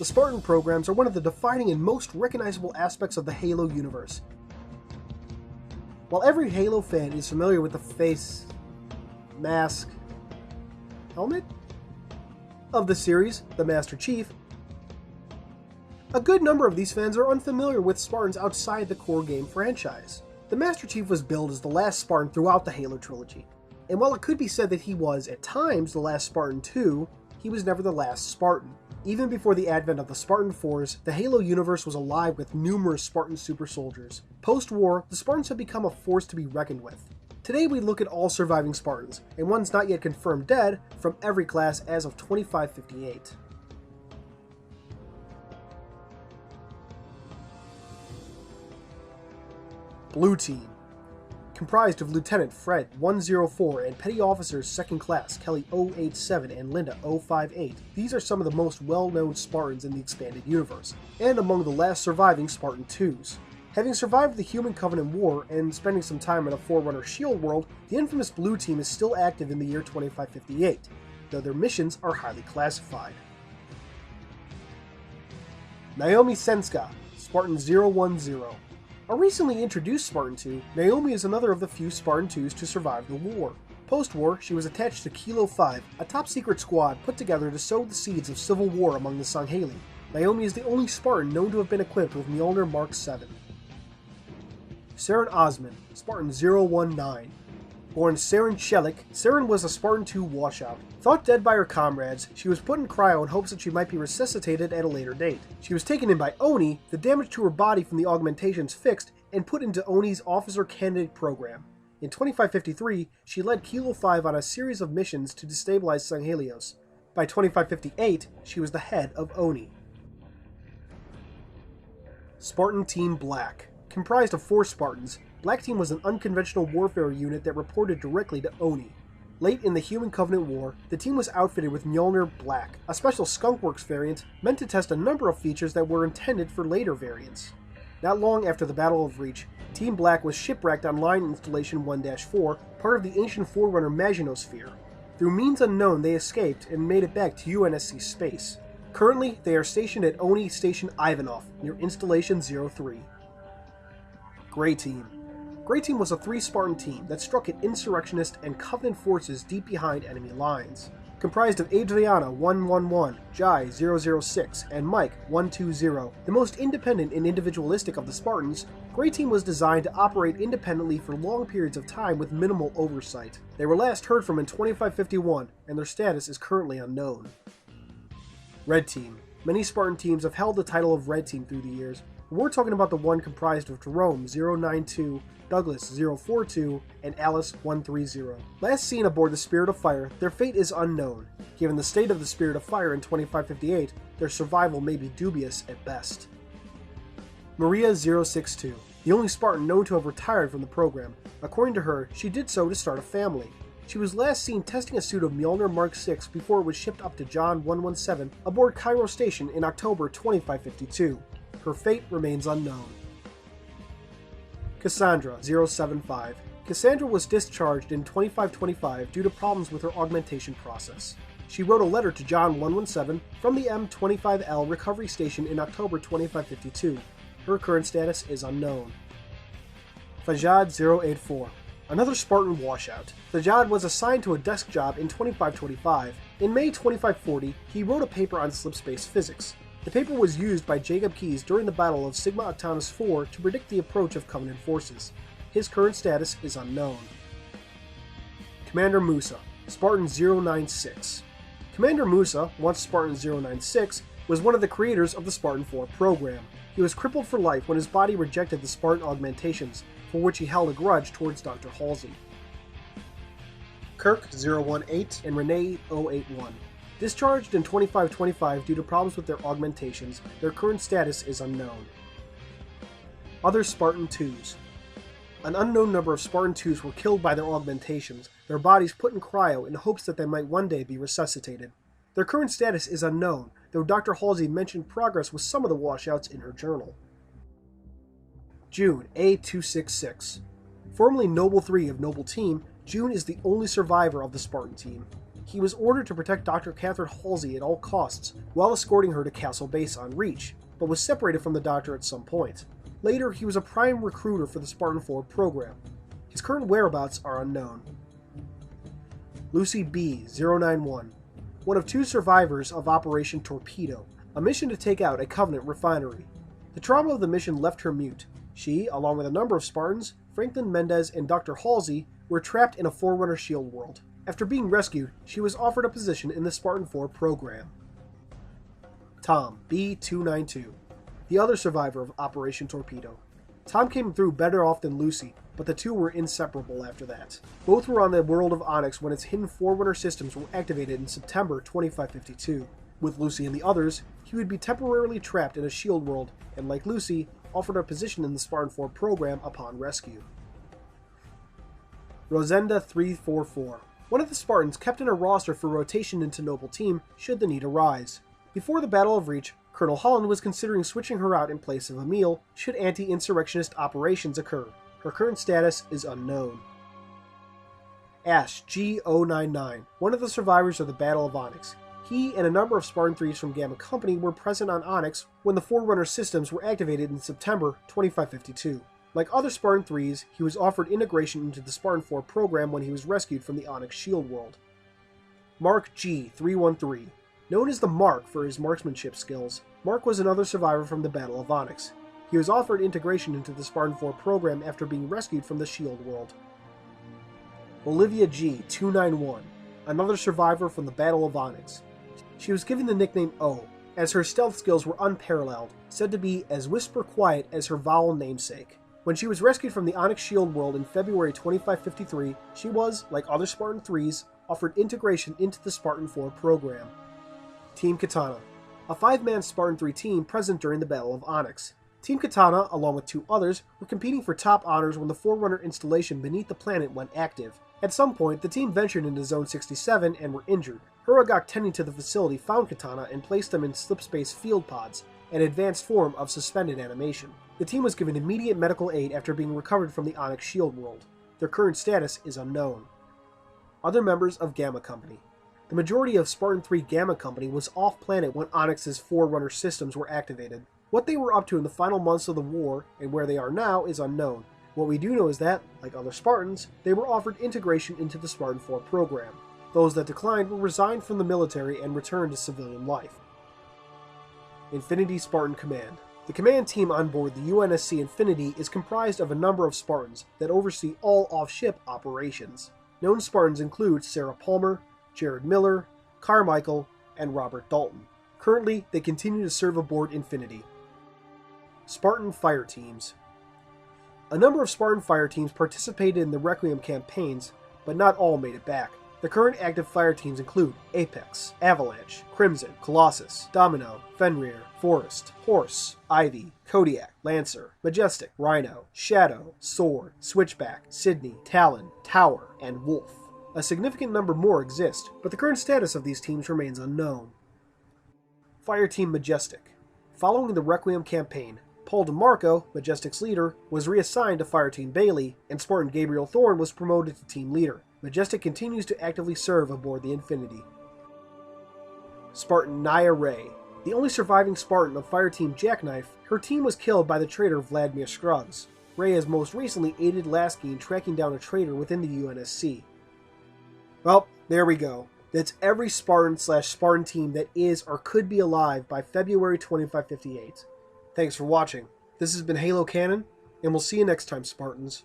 the Spartan programs are one of the defining and most recognizable aspects of the Halo universe. While every Halo fan is familiar with the face, mask, helmet of the series, the Master Chief, a good number of these fans are unfamiliar with Spartans outside the core game franchise. The Master Chief was billed as the last Spartan throughout the Halo trilogy, and while it could be said that he was, at times, the last Spartan too, he was never the last Spartan. Even before the advent of the Spartan 4s, the Halo universe was alive with numerous Spartan super soldiers. Post-war, the Spartans have become a force to be reckoned with. Today we look at all surviving Spartans, and ones not yet confirmed dead, from every class as of 2558. Blue Team. Comprised of Lieutenant Fred 104 and Petty Officers 2nd Class Kelly 087 and Linda 058. These are some of the most well-known Spartans in the expanded universe, and among the last surviving Spartan 2s. Having survived the Human Covenant War and spending some time in a Forerunner SHIELD world, the infamous Blue Team is still active in the year 2558, though their missions are highly classified. Naomi Senska, Spartan 010. A recently introduced Spartan 2, Naomi is another of the few Spartan 2s to survive the war. Post-war, she was attached to Kilo 5, a top-secret squad put together to sow the seeds of civil war among the Sangheili. Naomi is the only Spartan known to have been equipped with Mjolnir Mark 7. Saren Osman, Spartan 019. Born Saren Chelik, Saren was a Spartan 2 washout. Thought dead by her comrades, she was put in cryo in hopes that she might be resuscitated at a later date. She was taken in by Oni, the damage to her body from the augmentations fixed, and put into Oni's Officer Candidate program. In 2553, she led Kilo 5 on a series of missions to destabilize Sanghelios. By 2558, she was the head of Oni. Spartan Team Black. Comprised of 4 Spartans, Black Team was an unconventional warfare unit that reported directly to Oni. Late in the Human Covenant War, the team was outfitted with Mjolnir Black, a special Skunkworks variant meant to test a number of features that were intended for later variants. Not long after the Battle of Reach, Team Black was shipwrecked on Line Installation 1-4, part of the ancient Forerunner Maginosphere. Through means unknown, they escaped and made it back to UNSC space. Currently, they are stationed at Oni Station Ivanov, near Installation 03. Grey Team. Grey Team was a 3-Spartan team that struck at insurrectionist and Covenant forces deep behind enemy lines. Comprised of Adriana 111, Jai 006, and Mike 120, the most independent and individualistic of the Spartans, Grey Team was designed to operate independently for long periods of time with minimal oversight. They were last heard from in 2551, and their status is currently unknown. Red Team. Many Spartan teams have held the title of Red Team through the years, but we're talking about the one comprised of Jerome 092, Douglas 042, and Alice 130. Last seen aboard the Spirit of Fire, their fate is unknown. Given the state of the Spirit of Fire in 2558, their survival may be dubious at best. Maria 062, the only Spartan known to have retired from the program. According to her, she did so to start a family. She was last seen testing a suit of Mjolnir Mark 6 before it was shipped up to John 117 aboard Cairo Station in October 2552. Her fate remains unknown. Cassandra 075. Cassandra was discharged in 2525 due to problems with her augmentation process. She wrote a letter to John 117 from the M25L recovery station in October 2552. Her current status is unknown. Fajad 084. Another Spartan washout. Fajad was assigned to a desk job in 2525. In May 2540, he wrote a paper on slipspace physics. The paper was used by Jacob Keyes during the Battle of Sigma Octantis IV to predict the approach of Covenant forces. His current status is unknown. Commander Musa, Spartan 096. Commander Musa, once Spartan 096, was one of the creators of the Spartan 4 program. He was crippled for life when his body rejected the Spartan augmentations, for which he held a grudge towards Dr. Halsey. Kirk 018 and Renee 081. Discharged in 2525 due to problems with their augmentations, their current status is unknown. Other Spartan 2s. An unknown number of Spartan 2s were killed by their augmentations, their bodies put in cryo in hopes that they might one day be resuscitated. Their current status is unknown, though Dr. Halsey mentioned progress with some of the washouts in her journal. June A266. Formerly Noble 3 of Noble Team, June is the only survivor of the Spartan team. He was ordered to protect Dr. Catherine Halsey at all costs while escorting her to Castle Base on Reach, but was separated from the Doctor at some point. Later, he was a prime recruiter for the Spartan 4 program. His current whereabouts are unknown. Lucy B-091, one of 2 survivors of Operation Torpedo, a mission to take out a Covenant refinery. The trauma of the mission left her mute. She, along with a number of Spartans, Franklin Mendez and Dr. Halsey, were trapped in a Forerunner shield world. After being rescued, she was offered a position in the Spartan 4 program. Tom, B-292, the other survivor of Operation Torpedo. Tom came through better off than Lucy, but the two were inseparable after that. Both were on the world of Onyx when its hidden Forerunner systems were activated in September 2552. With Lucy and the others, he would be temporarily trapped in a shield world, and like Lucy, offered a position in the Spartan 4 program upon rescue. Rosenda 344, one of the Spartans kept in a roster for rotation into Noble Team should the need arise. Before the Battle of Reach, Colonel Holland was considering switching her out in place of Emil should anti-insurrectionist operations occur. Her current status is unknown. Ash G099, one of the survivors of the Battle of Onyx. He and a number of Spartan 3s from Gamma Company were present on Onyx when the Forerunner systems were activated in September 2552. Like other Spartan 3s, he was offered integration into the Spartan 4 program when he was rescued from the Onyx shield world. Mark G313, known as the Mark for his marksmanship skills, Mark was another survivor from the Battle of Onyx. He was offered integration into the Spartan 4 program after being rescued from the shield world. Olivia G291, another survivor from the Battle of Onyx. She was given the nickname O, as her stealth skills were unparalleled, said to be as whisper quiet as her vowel namesake. When she was rescued from the Onyx shield world in February 2553, she was, like other Spartan 3s, offered integration into the Spartan 4 program. Team Katana, a 5-man Spartan 3 team present during the Battle of Onyx. Team Katana, along with 2 others, were competing for top honors when the Forerunner installation beneath the planet went active. At some point, the team ventured into Zone 67 and were injured. Huragok tending to the facility found Katana and placed them in slipspace field pods, an advanced form of suspended animation. The team was given immediate medical aid after being recovered from the Onyx shield world. Their current status is unknown. Other members of Gamma Company. The majority of Spartan 3 Gamma Company was off-planet when Onyx's Forerunner systems were activated. What they were up to in the final months of the war and where they are now is unknown. What we do know is that, like other Spartans, they were offered integration into the Spartan 4 program. Those that declined were resigned from the military and returned to civilian life. Infinity Spartan Command. The command team on board the UNSC Infinity is comprised of a number of Spartans that oversee all off-ship operations. Known Spartans include Sarah Palmer, Jared Miller, Carmichael, and Robert Dalton. Currently, they continue to serve aboard Infinity. Spartan Fire Teams. A number of Spartan fire teams participated in the Requiem campaigns, but not all made it back. The current active fire teams include Apex, Avalanche, Crimson, Colossus, Domino, Fenrir, Forest, Horse, Ivy, Kodiak, Lancer, Majestic, Rhino, Shadow, Sword, Switchback, Sydney, Talon, Tower, and Wolf. A significant number more exist, but the current status of these teams remains unknown. Fire Team Majestic. Following the Requiem campaign, Paul DeMarco, Majestic's leader, was reassigned to Fire Team Bailey, and Spartan Gabriel Thorne was promoted to team leader. Majestic continues to actively serve aboard the Infinity. Spartan Naya Ray. The only surviving Spartan of Fire Team Jackknife, her team was killed by the traitor Vladimir Scruggs. Ray has most recently aided Lasky in tracking down a traitor within the UNSC. Well, there we go. That's every Spartan/Spartan team that is or could be alive by February 2558. Thanks for watching. This has been Halo Canon, and we'll see you next time, Spartans.